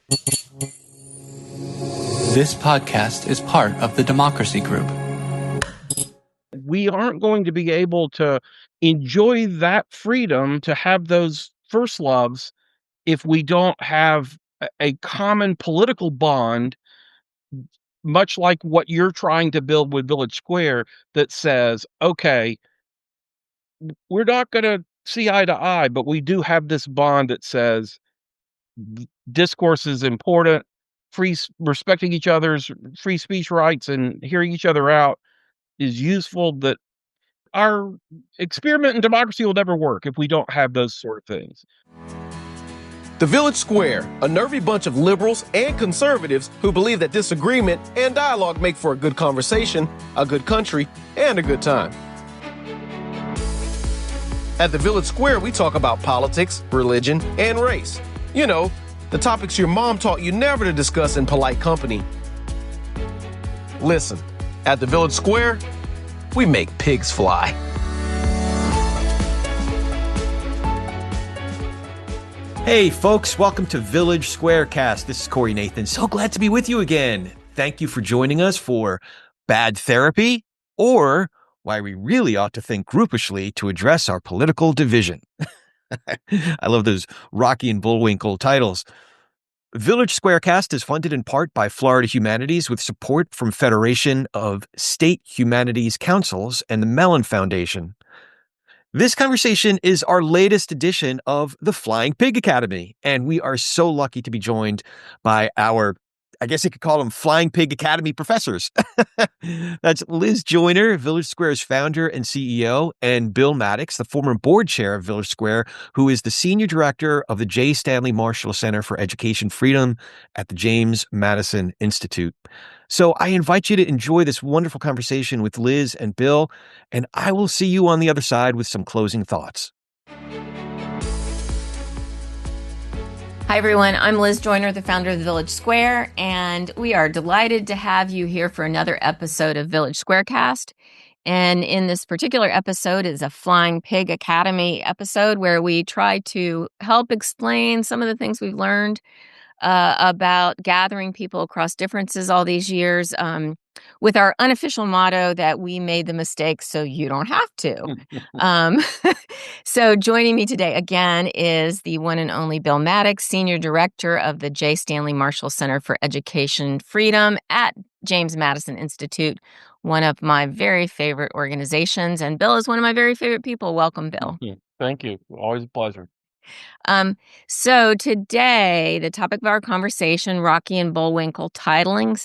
This podcast is part of the Democracy Group. We aren't going to be able to enjoy that freedom to have those first loves if we don't have a common political bond, much like what you're trying to build with Village Square, that says, okay, we're not going to see eye to eye, but we do have this bond that says discourse is important, respecting each other's free speech rights and hearing each other out is useful, that our experiment in democracy will never work if we don't have those sort of things. The Village Square, a nervy bunch of liberals and conservatives who believe that disagreement and dialogue make for a good conversation, a good country, and a good time. At the Village Square, we talk about politics, religion, and race. You know, the topics your mom taught you never to discuss in polite company. Listen, at the Village Square, we make pigs fly. Hey folks, welcome to Village Squarecast. This is Corey Nathan. So glad to be with you again. Thank you for joining us for Bad Therapy, or Why We Really Ought to Think Groupishly to Address Our Political Division. I love those Rocky and Bullwinkle titles. Village Squarecast is funded in part by Florida Humanities with support from Federation of State Humanities Councils and the Mellon Foundation. This conversation is our latest edition of the Flying Pig Academy, and we are so lucky to be joined by our, I guess you could call them Flying Pig Academy professors. That's Liz Joyner, Village Square's founder and CEO, and Bill Maddox, the former board chair of Village Square, who is the senior director of the J. Stanley Marshall Center for Education Freedom at the James Madison Institute. So I invite you to enjoy this wonderful conversation with Liz and Bill, and I will see you on the other side with some closing thoughts. Hi, everyone. I'm Liz Joyner, the founder of the Village Square, and we are delighted to have you here for another episode of Village Squarecast. And in this particular episode is a Flying Pig Academy episode where we try to help explain some of the things we've learned about gathering people across differences all these years, with our unofficial motto that we made the mistake so you don't have to. So joining me today again is the one and only Bill Maddox, Senior Director of the J. Stanley Marshall Center for Education Freedom at James Madison Institute, one of my very favorite organizations. And Bill is one of my very favorite people. Welcome, Bill. Thank you. Always a pleasure. So today, the topic of our conversation, Rocky and Bullwinkle titling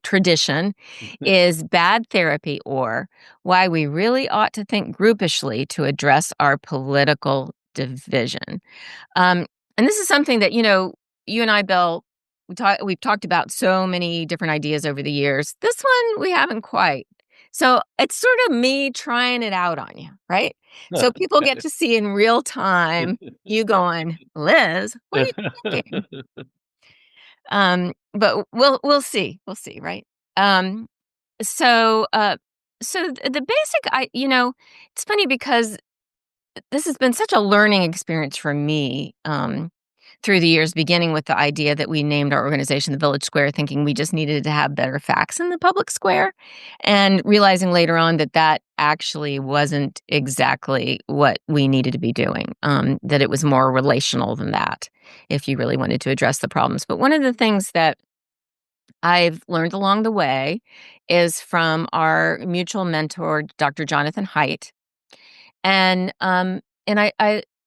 tradition, is bad therapy, or why we really ought to think groupishly to address our political division. And this is something that, you know, you and I, Bill, we've talked about so many different ideas over the years. This one, we haven't quite. So it's sort of me trying it out on you, right? So people get to see in real time you going, Liz, what are you thinking? But we'll see, right? So the basic, it's funny because this has been such a learning experience for me through the years, beginning with the idea that we named our organization the Village Square, thinking we just needed to have better facts in the public square, and realizing later on that that actually wasn't exactly what we needed to be doing, that it was more relational than that if you really wanted to address the problems. But one of the things that I've learned along the way is from our mutual mentor, Dr. Jonathan Haidt. And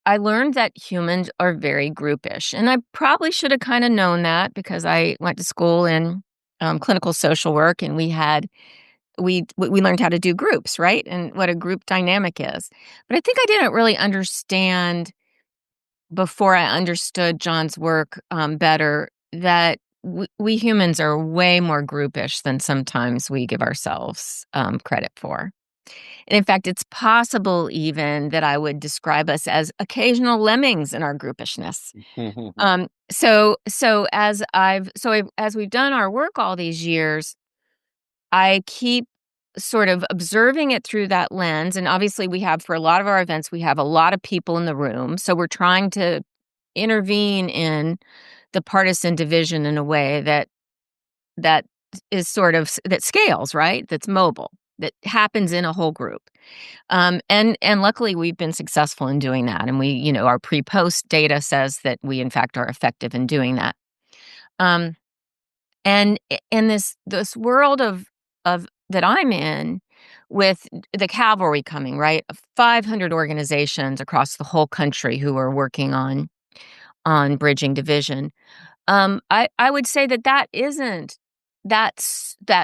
I learned that humans are very groupish. And I probably should have kind of known that because I went to school in clinical social work, and we learned how to do groups, right? And what a group dynamic is. But I think I didn't really understand before I understood John's work better that we humans are way more groupish than sometimes we give ourselves credit for. And in fact, it's possible even that I would describe us as occasional lemmings in our groupishness. So as we've done our work all these years, I keep sort of observing it through that lens. And obviously we have, for a lot of our events, we have a lot of people in the room. So we're trying to intervene in the partisan division in a way that is sort of that scales, right? That's mobile, that happens in a whole group. And luckily we've been successful in doing that. And our pre-post data says that we in fact are effective in doing that. Um, and in this world of that I'm in, with the cavalry coming, right? 500 organizations across the whole country who are working on bridging division. I would say that isn't that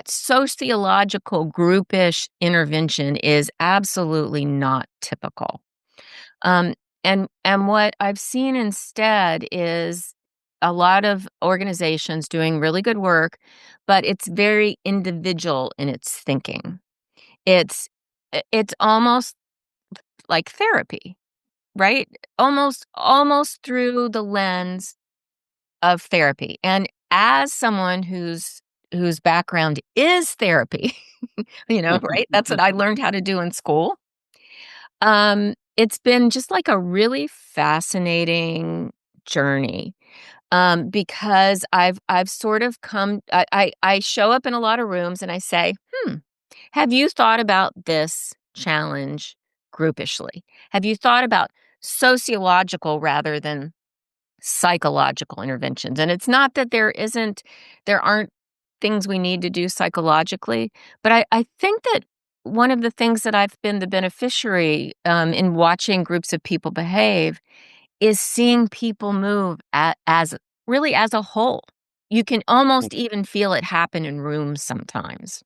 sociological groupish intervention is absolutely not typical. Um, and what I've seen instead is a lot of organizations doing really good work, but it's very individual in its thinking. It's almost like therapy, right? Almost through the lens of therapy. And as someone whose background is therapy, right? That's what I learned how to do in school. It's been just like a really fascinating journey. Because I've sort of come I show up in a lot of rooms and I say, have you thought about this challenge groupishly? Have you thought about sociological rather than psychological interventions? And it's not that there aren't things we need to do psychologically, but I think that one of the things that I've been the beneficiary in watching groups of people behave is seeing people move as really as a whole. You can almost even feel it happen in rooms sometimes.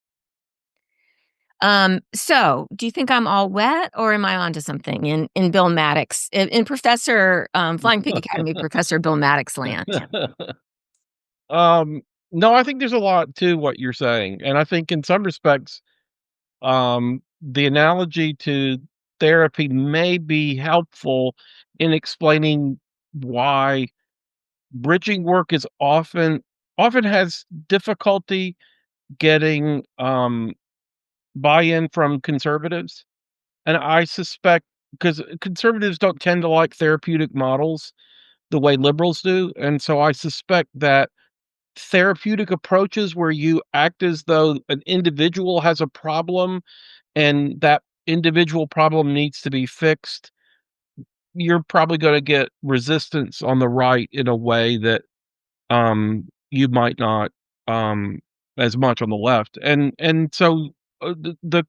So do you think I'm all wet or am I onto something in Bill Maddox, in Professor Flying Pig Academy, Professor Bill Maddox land? No, I think there's a lot to what you're saying. And I think in some respects, the analogy to therapy may be helpful in explaining why bridging work is often has difficulty getting buy-in from conservatives. And I suspect because conservatives don't tend to like therapeutic models the way liberals do, and so I suspect that therapeutic approaches where you act as though an individual has a problem and that individual problem needs to be fixed, you're probably gonna get resistance on the right in a way that, you might not, um, as much on the left. And so, the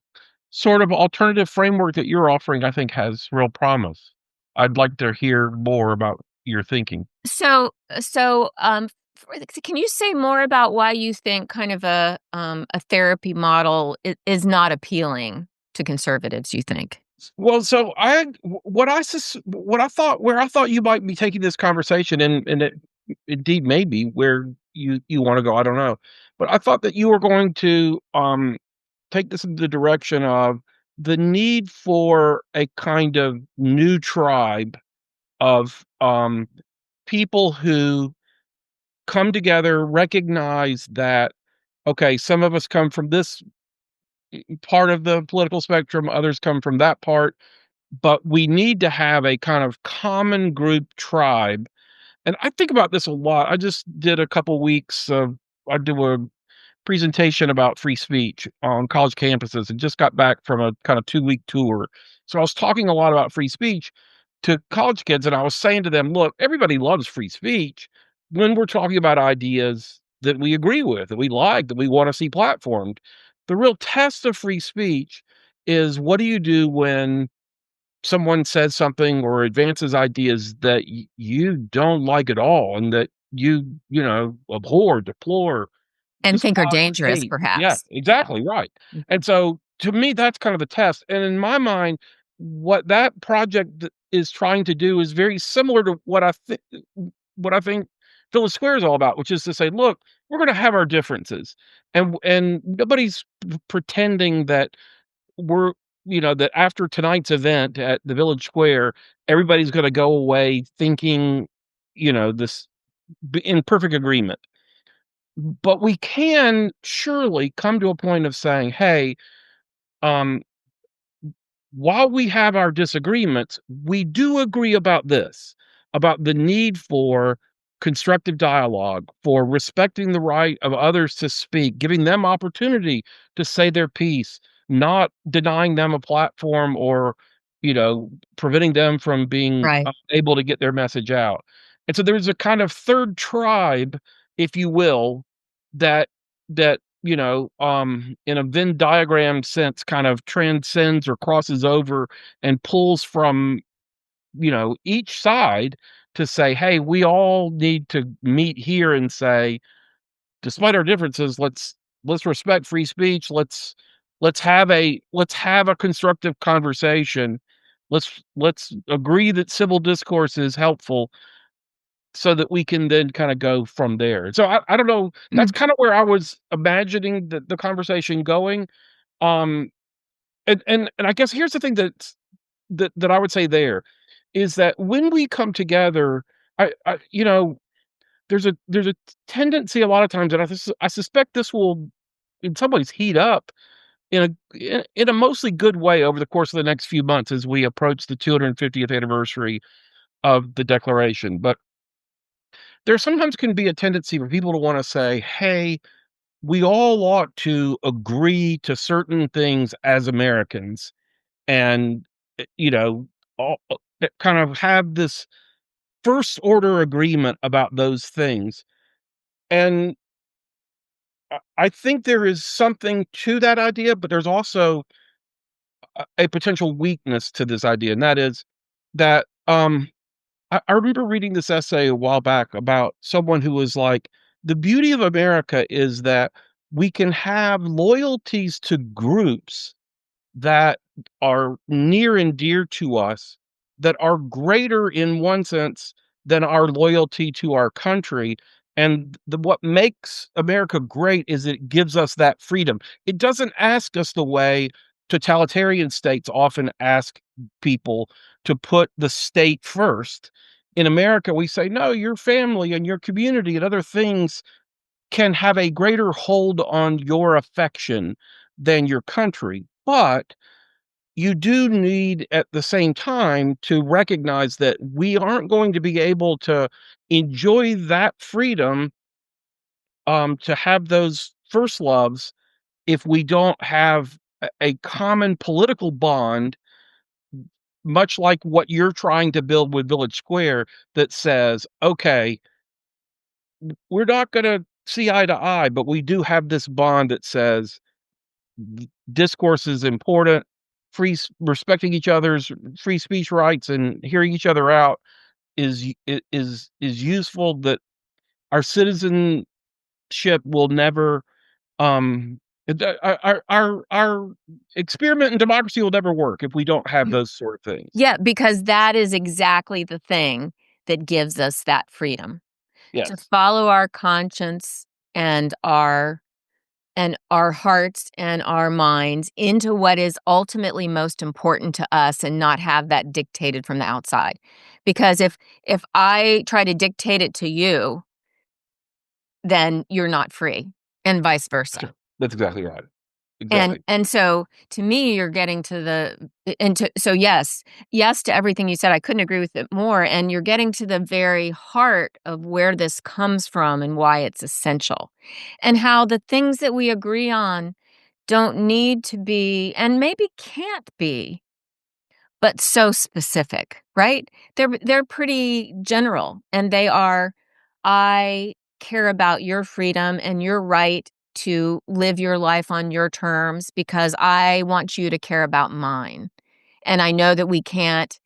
sort of alternative framework that you're offering, I think, has real promise. I'd like to hear more about your thinking. Can you say more about why you think kind of a therapy model is not appealing to conservatives, you think? Well, so what I thought where I thought you might be taking this conversation, and it indeed may be where you wanna go, I don't know. But I thought that you were going to, take this in the direction of the need for a kind of new tribe of, people who come together, recognize that, okay, some of us come from this part of the political spectrum, others come from that part, but we need to have a kind of common group tribe. And I think about this a lot. I just did a couple weeks of I do a presentation about free speech on college campuses and just got back from a kind of 2-week tour. So I was talking a lot about free speech to college kids, and I was saying to them, look, everybody loves free speech when we're talking about ideas that we agree with, that we like, that we want to see platformed. The real test of free speech is what do you do when someone says something or advances ideas that you don't like at all and that you abhor, deplore, And think are despise, dangerous, hate. Yeah, perhaps. Yeah. exactly right. And so to me, that's kind of the test. And in my mind, what that project is trying to do is very similar to what I think Village Square is all about, which is to say, look, we're going to have our differences, and nobody's pretending that we're that after tonight's event at the Village Square, everybody's going to go away thinking this in perfect agreement. But we can surely come to a point of saying, "Hey, um, while we have our disagreements, we do agree about this. about the need for constructive dialogue, for respecting the right of others to speak, giving them opportunity to say their piece, not denying them a platform or, preventing them from being Right. able to get their message out. And so there's a kind of third tribe, if you will, that in a Venn diagram sense kind of transcends or crosses over and pulls from, each side to say, "Hey, we all need to meet here and say, despite our differences, let's respect free speech. Let's have a constructive conversation. Let's agree that civil discourse is helpful so that we can then kinda go from there." So I don't know, that's Mm. kinda where I was imagining the conversation going. Um, and I guess here's the thing that I would say there, is that when we come together, there's a tendency a lot of times, and I suspect this will in some ways heat up in a mostly good way over the course of the next few months as we approach the 250th anniversary of the Declaration. But there sometimes can be a tendency for people to wanna say, "Hey, we all ought to agree to certain things as Americans," and, all kind of have this first order agreement about those things. And I think there is something to that idea, but there's also a potential weakness to this idea, and that is that, I remember reading this essay a while back about someone who was like, "The beauty of America is that we can have loyalties to groups that are near and dear to us, that are greater in one sense than our loyalty to our country. And what makes America great is it gives us that freedom. It doesn't ask us the way totalitarian states often ask people to put the state first. In America, we say, no, your family and your community and other things can have a greater hold on your affection than your country. But you do need at the same time to recognize that we aren't going to be able to enjoy that freedom, to have those first loves if we don't have a common political bond, much like what you're trying to build with Village Square, that says, okay, we're not going to see eye to eye, but we do have this bond that says discourse is important, respecting each other's free speech rights and hearing each other out is useful. That our citizenship will never our experiment in democracy will never work if we don't have Mm. those sort of things. Yeah, because that is exactly the thing that gives us that freedom to Yes. follow our conscience and our hearts and our minds into what is ultimately most important to us and not have that dictated from the outside. Because if I try to dictate it to you, then you're not free and vice versa. That's exactly right. And Exactly. and so to me you're getting to the and to so yes to everything you said. I couldn't agree with it more, and you're getting to the very heart of where this comes from and why it's essential. And how the things that we agree on don't need to be and maybe can't be but so specific, right? They're pretty general, and they are, I care about your freedom and your right to live your life on your terms because I want you to care about mine. And I know that we can't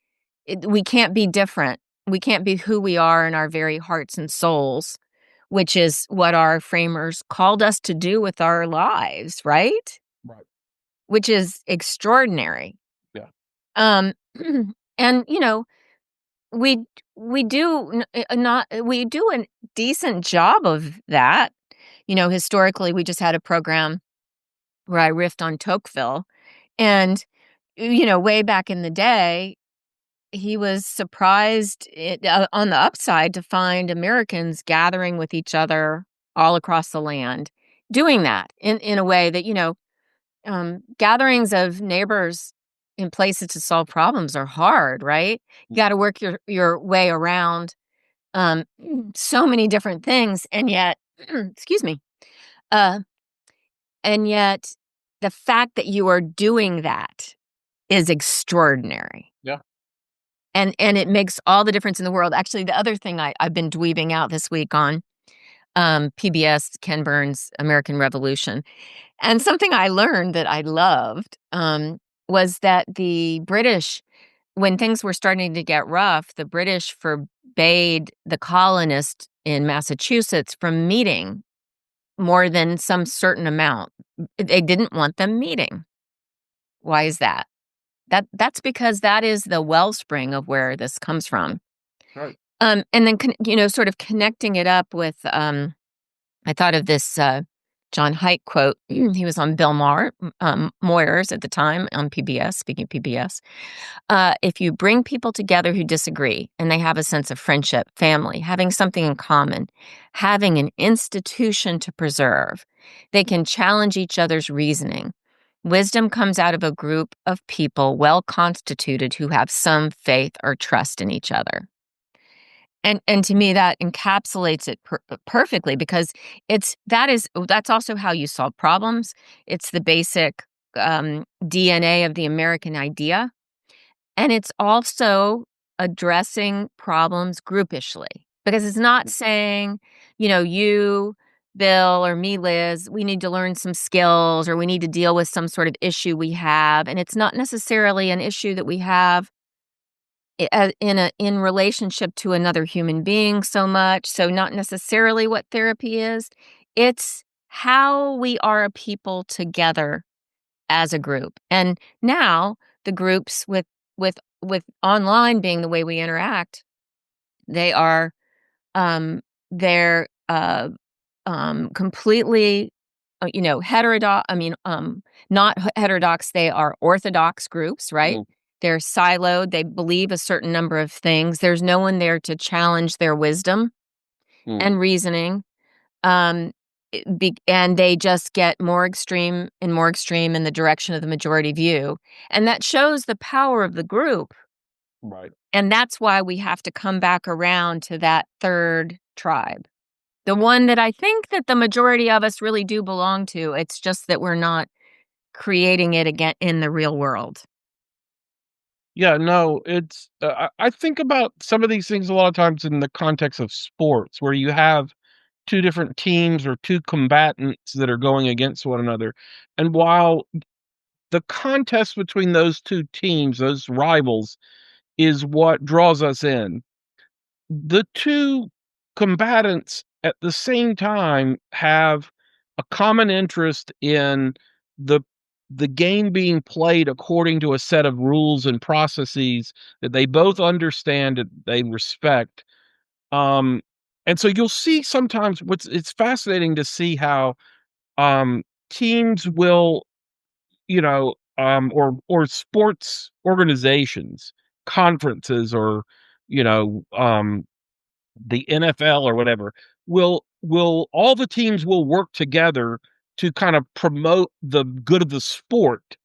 be different. We can't be who we are in our very hearts and souls, which is what our framers called us to do with our lives, right? Right. Which is extraordinary. Yeah. Um, and we we do not we do a decent job of that. Historically, we just had a program where I riffed on Tocqueville, and way back in the day, he was surprised on the upside to find Americans gathering with each other all across the land, doing that in a way that gatherings of neighbors in places to solve problems are hard, right? You got to work your way around so many different things, and yet, excuse me, uh, and yet, the fact that you are doing that is extraordinary. Yeah. And it makes all the difference in the world. Actually, the other thing I've been dweebing out this week on PBS, Ken Burns' American Revolution, and something I learned that I loved was that the British, when things were starting to get rough, the British forbade the colonists in Massachusetts from meeting more than some certain amount. They didn't want them meeting. Why is that? That's because that is the wellspring of where this comes from. Right. And then sort of connecting it up with I thought of this John Haidt quote. He was on Bill Maher, Moyers at the time on PBS. Speaking of PBS, if you bring people together who disagree and they have a sense of friendship, family, having something in common, having an institution to preserve, they can challenge each other's reasoning. Wisdom comes out of a group of people well constituted who have some faith or trust in each other. And to me, that encapsulates it perfectly, because that's also how you solve problems. It's the basic DNA of the American idea. And it's also addressing problems groupishly, because it's not saying, you, Bill, or me, Liz, we need to learn some skills, or we need to deal with some sort of issue we have. And it's not necessarily an issue that we have in relationship to another human being so much. So not necessarily what therapy is. It's how we are a people together as a group. And now the groups with online being the way we interact, they are they're completely heterodox. Not heterodox. They are orthodox groups, right? Mm. They're siloed. They believe a certain number of things. There's no one there to challenge their wisdom Mm. and reasoning. And they just get more extreme and more extreme in the direction of the majority view. And that shows the power of the group. Right. And that's why we have to come back around to that third tribe. The one that I think that the majority of us really do belong to. It's just that we're not creating it again in the real world. Yeah, no, it's I think about some of these things a lot of times in the context of sports, where you have two different teams or two combatants that are going against one another. And while the contest between those two teams, those rivals, is what draws us in, the two combatants at the same time have a common interest in the the game being played according to a set of rules and processes that they both understand, that they respect. um and so you'll see sometimes, it's fascinating to see how teams will, or sports organizations, conferences, or you know the NFL or whatever, will all the teams will work together to kind of promote the good of the sport,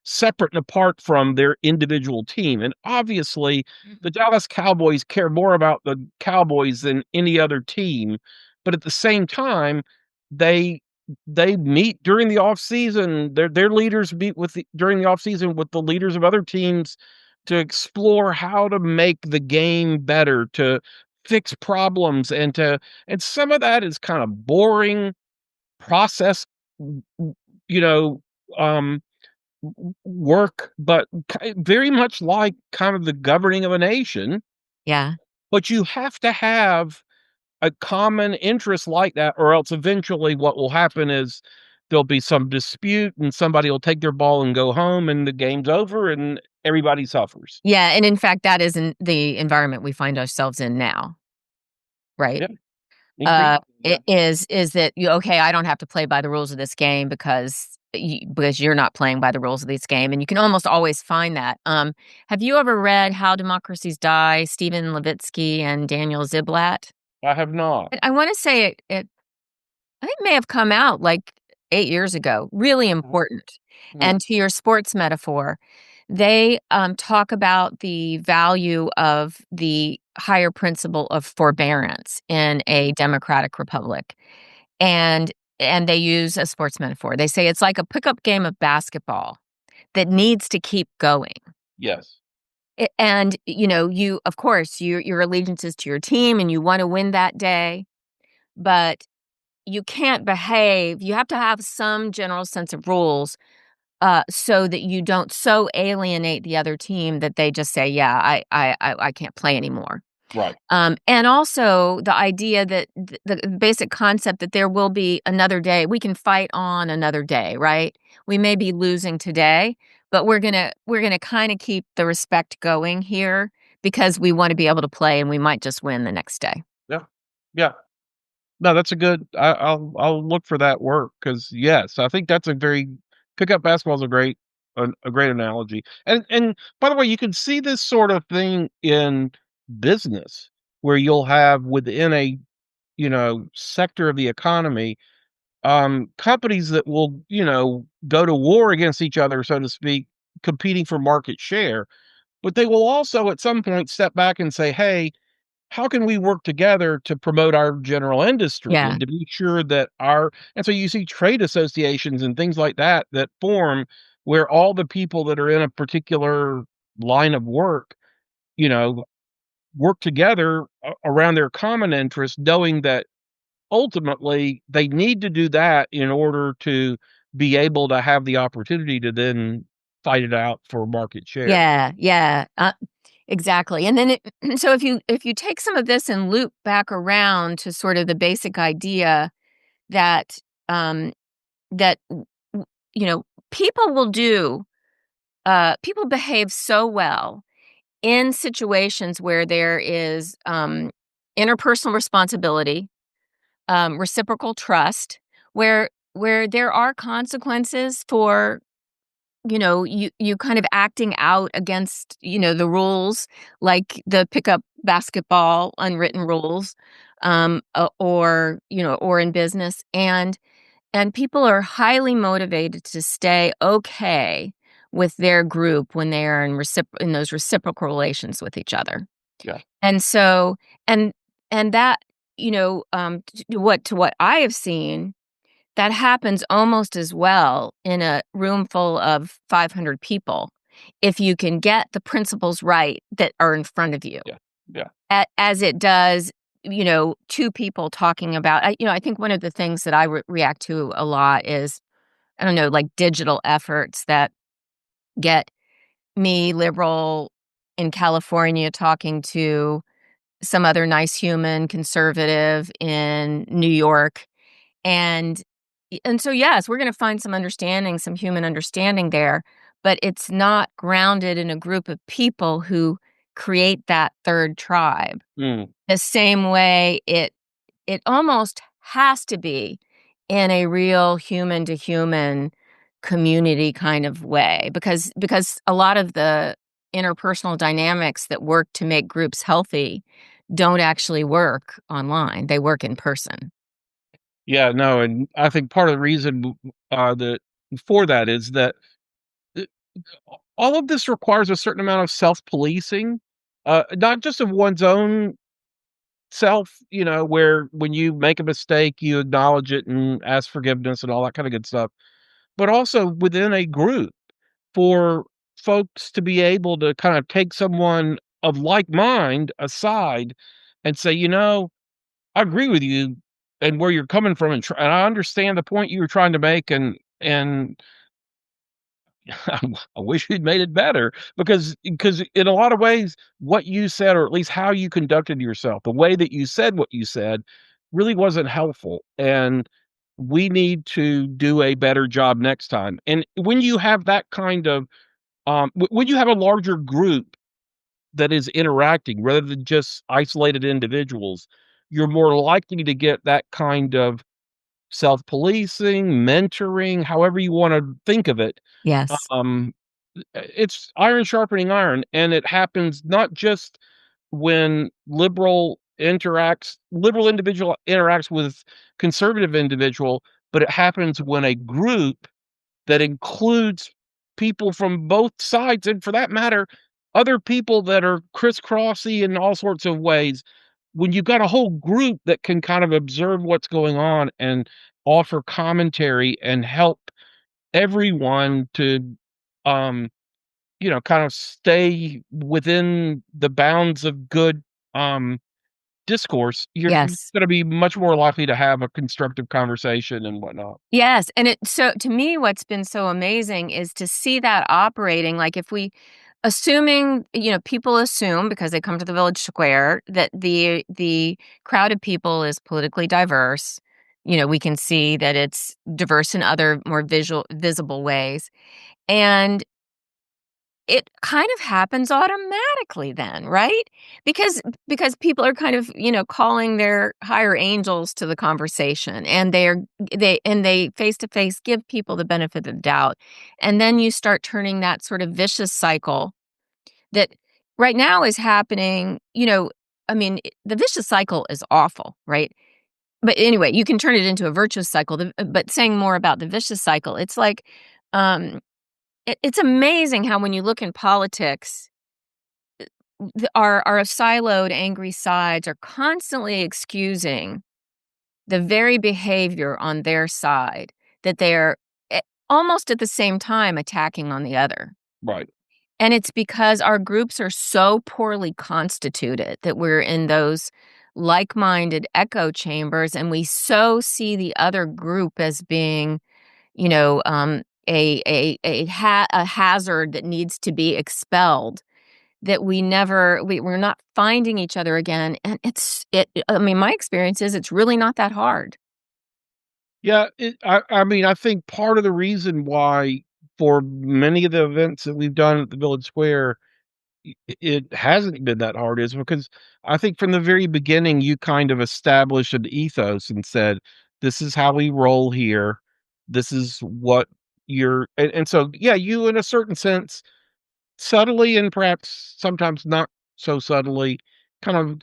separate and apart from their individual team. And obviously, the Dallas Cowboys care more about the Cowboys than any other team, but at the same time, they they meet during the off season. Their leaders meet during the off season with the leaders of other teams to explore how to make the game better, to fix problems, and some of that is kind of boring process, w w you know, um, work, but very much like kind of the governing of a nation. Yeah. But you have to have a common interest like that, or else eventually what will happen is there'll be some dispute and somebody will take their ball and go home, and the game's over and everybody suffers. Yeah, and in fact, that isn't the environment we find ourselves in now, right? Yeah, increasingly, yeah. It is that okay, I don't have to play by the rules of this game because you're not playing by the rules of this game, and you can almost always find that. Have you ever read How Democracies Die, Stephen Levitsky and Daniel Ziblatt? I have not. I wanna say it I think may have come out, like, 8 years ago. Really Mhm, important. mhm, And to your sports metaphor, they talk about the value of the higher principle of forbearance in a democratic republic. And they use a sports metaphor. They say it's like a pickup game of basketball that needs to keep going. Yes. And you of course, your allegiance is to your team and you want to win that day, but you can't behave. You have to have some general sense of rules, so that you don't so alienate the other team that they just say, "Yeah, I can't play anymore." Right. And also the idea that the basic concept that there will be another day. We can fight on another day, right? We may be losing today, but we're gonna kind of keep the respect going here because we want to be able to play, and we might just win the next day. Yeah. Yeah. No, that's a good I'll look for that work because yes, I think that's a very pickup basketball is a great analogy. And by the way, you can see this sort of thing in business where you'll have within a, sector of the economy, companies that will, go to war against each other, so to speak, competing for market share, but they will also at some point step back and say, "Hey, how can we work together to promote our general industry Yeah. and to be sure that our," and so you see trade associations and things like that that form where all the people that are in a particular line of work, you know, work together around their common interest, knowing that ultimately they need to do that in order to be able to have the opportunity to then fight it out for market share. Yeah, yeah, exactly. And then so if you take some of this and loop back around to sort of the basic idea that um that you know people will do people behave so well in situations where there is interpersonal responsibility, reciprocal trust, where there are consequences for you kind of acting out against, the rules, like the pickup basketball unwritten rules, or in business, and people are highly motivated to stay okay with their group when they are in those reciprocal relations with each other. Yeah. And so, and that, to what I have seen, that happens almost as well in a room full of 500 people if you can get the principles right that are in front of you, Yeah. Yeah. as it does, two people talking about. I think one of the things that I react to a lot is, I don't know, like digital efforts that get me, liberal in California, talking to some other nice human conservative in New York. And so, yes, we're gonna find some understanding, some human understanding there, but it's not grounded in a group of people who create that third tribe. Mm. The same way it almost has to be in a real human to human community kind of way, because a lot of the interpersonal dynamics that work to make groups healthy don't actually work online. They work in person. Yeah, no, and I think part of the reason, that for that is that, uh, all of this requires a certain amount of self-policing, not just of one's own self, where when you make a mistake, you acknowledge it and ask forgiveness and all that kinda good stuff, but also within a group for folks to be able to kind of take someone of like mind aside and say, I agree with you and where you're coming from, and I understand the point you were trying to make, and I wish you'd made it better because in a lot of ways, what you said, or at least how you conducted yourself, the way that you said what you said, really wasn't helpful, and we need to do a better job next time. And when you have that kind of, when you have a larger group that is interacting rather than just isolated individuals, you're more likely to get that kind of self-policing, mentoring, however you wanna think of it. Yes. Um, it's iron sharpening iron, and it happens not just when liberal individual interacts with conservative individual, but it happens when a group that includes people from both sides, and for that matter, other people that are crisscrossy in all sorts of ways. When you've got a whole group that can kind of observe what's going on and offer commentary and help everyone to, um, kind of stay within the bounds of good, discourse, you're Yes. gonna be much more likely to have a constructive conversation and whatnot. Yes, and to me, what's been so amazing is to see that operating, like, if we assuming, people assume because they come to the village square that the crowd of people is politically diverse. We can see that it's diverse in other more visible ways, and it kind of happens automatically then, right? Because people are kind of, calling their higher angels to the conversation, and they face to face give people the benefit of the doubt. And then you start turning that sort of vicious cycle that right now is happening, I mean, the vicious cycle is awful, right? But anyway, you can turn it into a virtuous cycle. But saying more about the vicious cycle, it's like, um it's amazing how when you look in politics, our siloed, angry sides are constantly excusing the very behavior on their side that they're almost at the same time attacking on the other. Right. And it's because our groups are so poorly constituted that we're in those like-minded echo chambers, and we so see the other group as being, a hazard that needs to be expelled, that we're not finding each other again. And I mean, my experience is it's really not that hard. Yeah, I mean, I think part of the reason why for many of the events that we've done at the Village Square, it hasn't been that hard is because I think from the very beginning, you kind of established an ethos and said, "This is how we roll here. This is what you're," and so, yeah, you in a certain sense, subtly and perhaps sometimes not so subtly, kind of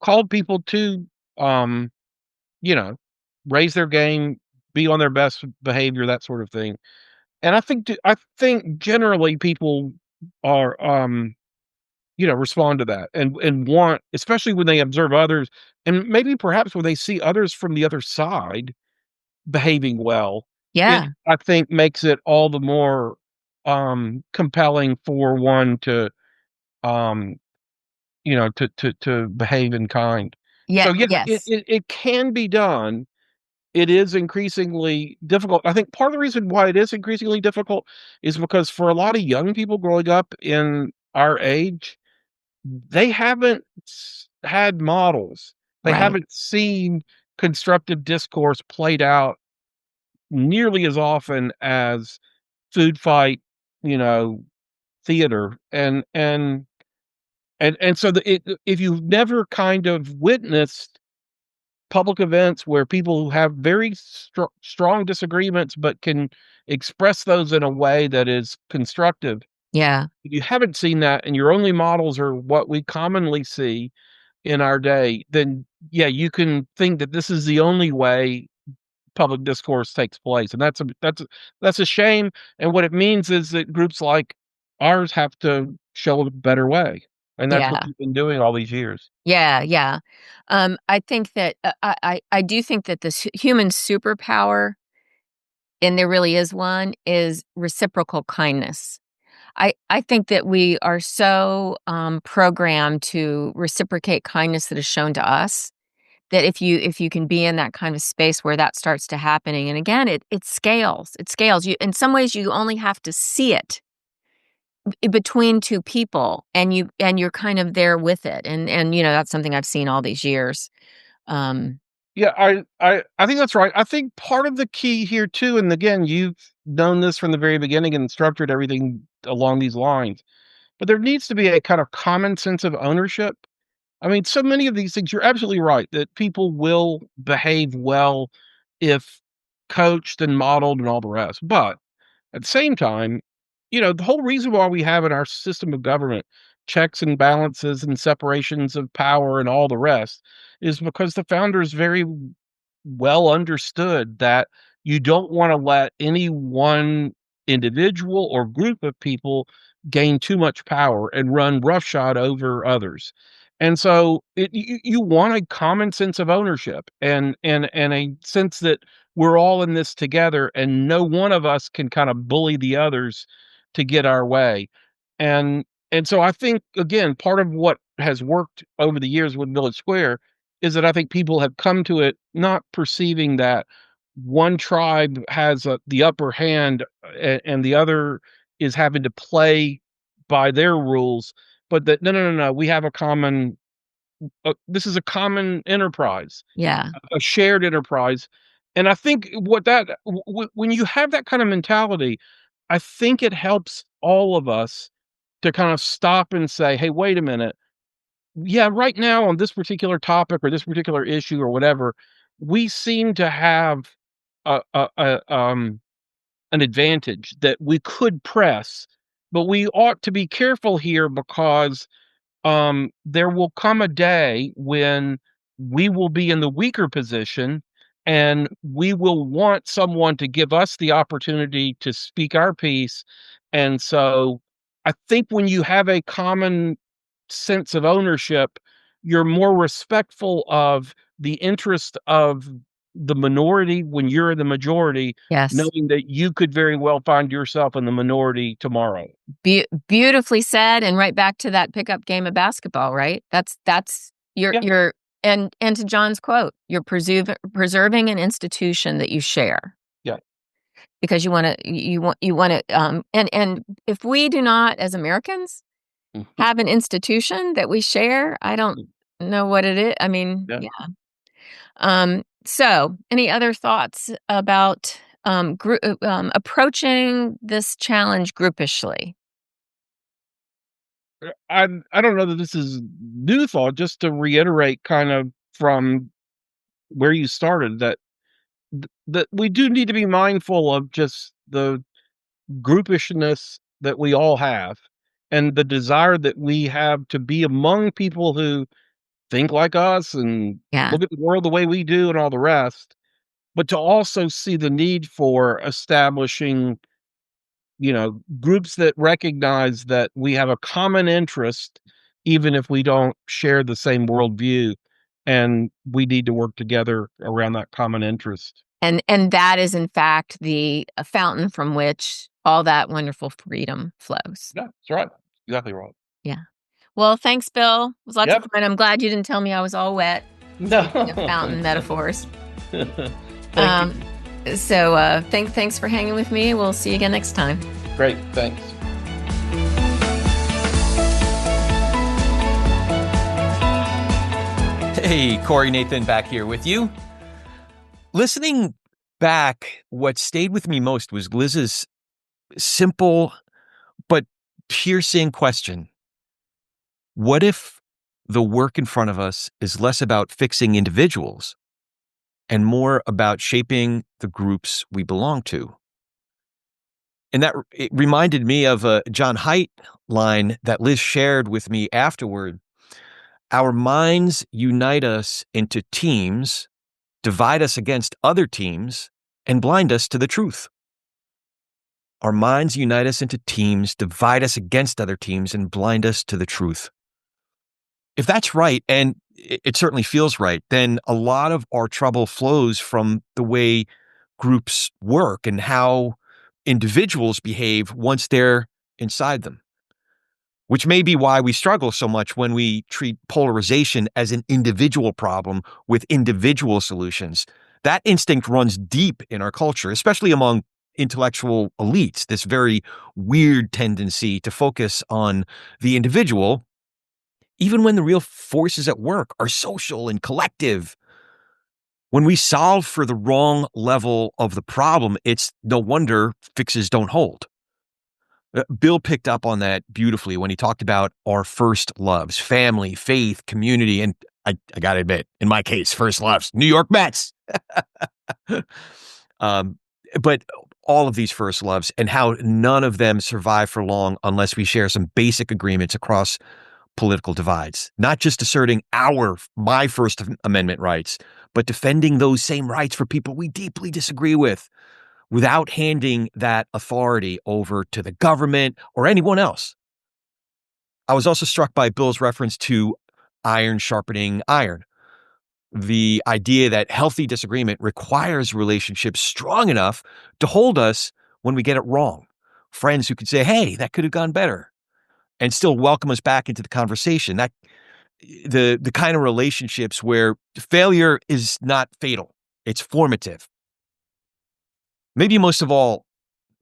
called people to, um, you know, raise their game, be on their best behavior, that sort of thing. And I think generally people are, respond to that and want, especially when they observe others, and maybe perhaps when they see others from the other side behaving well, it, Yeah, I think, makes it all the more, compelling for one to, um, to behave in kind. yeah, So, yeah, it yes, it it can be done. It is increasingly difficult. I think part of the reason why it is increasingly difficult is because for a lot of young people growing up in our age, they haven't had models. They right, haven't seen constructive discourse played out nearly as often as food fight, you know, theater. And so if you've never kind of witnessed public events where people who have very strong disagreements but can express those in a way that is constructive, yeah, if you haven't seen that and your only models are what we commonly see in our day, then yeah, you can think that this is the only way public discourse takes place, and that's a shame. And what it means is that groups like ours have to show a better way, and that's what yeah. we've been doing all these years. Yeah, yeah. I think that I do think that this human superpower, and there really is one, is reciprocal kindness. I think that we are so programmed to reciprocate kindness that is shown to us, that if you can be in that kind of space where that starts to happening, and again, it scales. It scales. You in some ways you only have to see it between two people, and you're kind of there with it, and that's something I've seen all these years. Um, Yeah, I think that's right. I think part of the key here too, and again, you've known this from the very beginning and structured everything along these lines, but there needs to be a kind of common sense of ownership. I mean, so many of these things, you're absolutely right that people will behave well if coached and modeled and all the rest. But at the same time, the whole reason why we have in our system of government checks and balances and separations of power and all the rest is because the founders very well understood that you don't want to let any one individual or group of people gain too much power and run roughshod over others. And so you want a common sense of ownership and a sense that we're all in this together and no one of us can kind of bully the others to get our way. And and so I think again, part of what has worked over the years with Village Square is that I think people have come to it not perceiving that one tribe has the upper hand and the other is having to play by their rules, but that no, we have a common. This is a common enterprise, Yeah. a shared enterprise, and I think what that when you have that kind of mentality, I think it helps all of us to kind of stop and say, "Hey, wait a minute. Yeah, right now on this particular topic or this particular issue or whatever, we seem to have an advantage that we could press, but we ought to be careful here because there will come a day when we will be in the weaker position and we will want someone to give us the opportunity to speak our piece. And so I think when you have a common sense of ownership, you're more respectful of the interest of the minority when you're in the majority, Yes. knowing that you could very well find yourself in the minority tomorrow. Beautifully said, and right back to that pickup game of basketball, right? That's Yeah. you're and to John's quote, you're preserving an institution that you share Yeah. because you want to and if we do not as Americans Mhm. have an institution that we share, I don't know what it is. I mean, Yeah. yeah. So any other thoughts about approaching this challenge groupishly? I don't know that this is new thought, just to reiterate kind of from where you started that that we do need to be mindful of just the groupishness that we all have and the desire that we have to be among people who think like us and Yeah. look at the world the way we do and all the rest, but to also see the need for establishing, groups that recognize that we have a common interest, even if we don't share the same worldview, and we need to work together around that common interest. And that is in fact the fountain from which all that wonderful freedom flows. Yeah, that's right. Exactly right. Yeah. Well, thanks, Bill. It was lots of Yep. fun. I'm glad you didn't tell me I was all wet. No. Speaking of fountain metaphors. Thank So thanks for hanging with me. We'll see you again next time. you. Great. Thanks. Hey, Corey Nathan back here with you. Listening back, what stayed with me most was Liz's simple but piercing question. What if the work in front of us is less about fixing individuals and more about shaping the groups we belong to? And that it reminded me of a John Haidt line that Liz shared with me afterward. Our minds unite us into teams, divide us against other teams, and blind us to the truth. Our minds unite us into teams, divide us against other teams, and blind us to the truth. If that's right, and it certainly feels right, then a lot of our trouble flows from the way groups work and how individuals behave once they're inside them, which may be why we struggle so much when we treat polarization as an individual problem with individual solutions. That instinct runs deep in our culture, especially among intellectual elites, this very weird tendency to focus on the individual, even when the real forces at work are social and collective. When we solve for the wrong level of the problem, it's no wonder fixes don't hold. Bill picked up on that beautifully when he talked about our first loves, family, faith, community, and I got to admit, in my case, first loves, New York Mets. But all of these first loves and how none of them survive for long unless we share some basic agreements across political divides, not just asserting my First Amendment rights, but defending those same rights for people we deeply disagree with. without handing that authority over to the government or anyone else. I was also struck by Bill's reference to iron sharpening iron. The idea that healthy disagreement requires relationships strong enough to hold us when we get it wrong. Friends who could say, hey, that could have gone better, and still welcome us back into the conversation. That the kind of relationships where failure is not fatal, it's formative. Maybe most of all,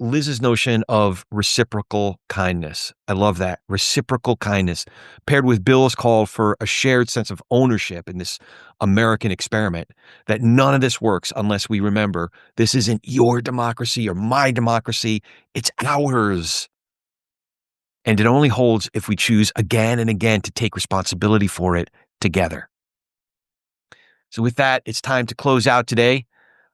Liz's notion of reciprocal kindness. I love that. Reciprocal kindness, paired with Bill's call for a shared sense of ownership in this American experiment, that none of this works unless we remember this isn't your democracy or my democracy, it's ours. And it only holds if we choose again and again to take responsibility for it together. So with that, it's time to close out today.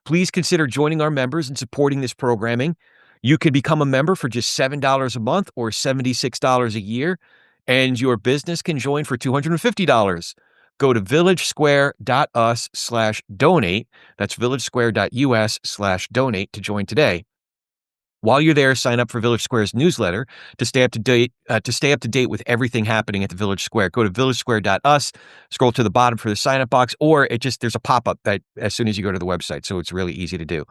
Please consider joining our members and supporting this programming. You can become a member for just $7 a month or $76 a year, and your business can join for $250. Go to villagesquare.us/donate. That's villagesquare.us/donate to join today. While you're there, sign up for Village Square's newsletter to stay up to date with everything happening at the Village Square. Go to villagesquare.us, scroll to the bottom for the sign-up box, or there's a pop-up that as soon as you go to the website, so it's really easy to do.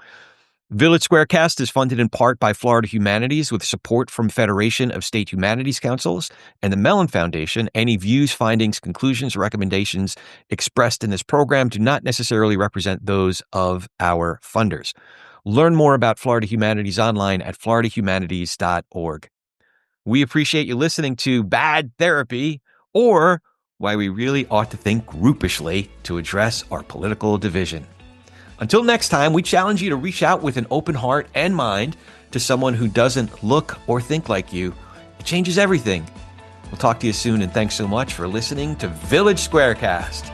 Village Squarecast is funded in part by Florida Humanities with support from Federation of State Humanities Councils and the Mellon Foundation. Any views, findings, conclusions, or recommendations expressed in this program do not necessarily represent those of our funders. Learn more about Florida Humanities online at floridahumanities.org. We appreciate you listening to Bad Therapy, or Why We Really Ought to Think Groupishly to Address Our Political Division. Until next time, we challenge you to reach out with an open heart and mind to someone who doesn't look or think like you. It changes everything. We'll talk to you soon, and thanks so much for listening to Village Squarecast.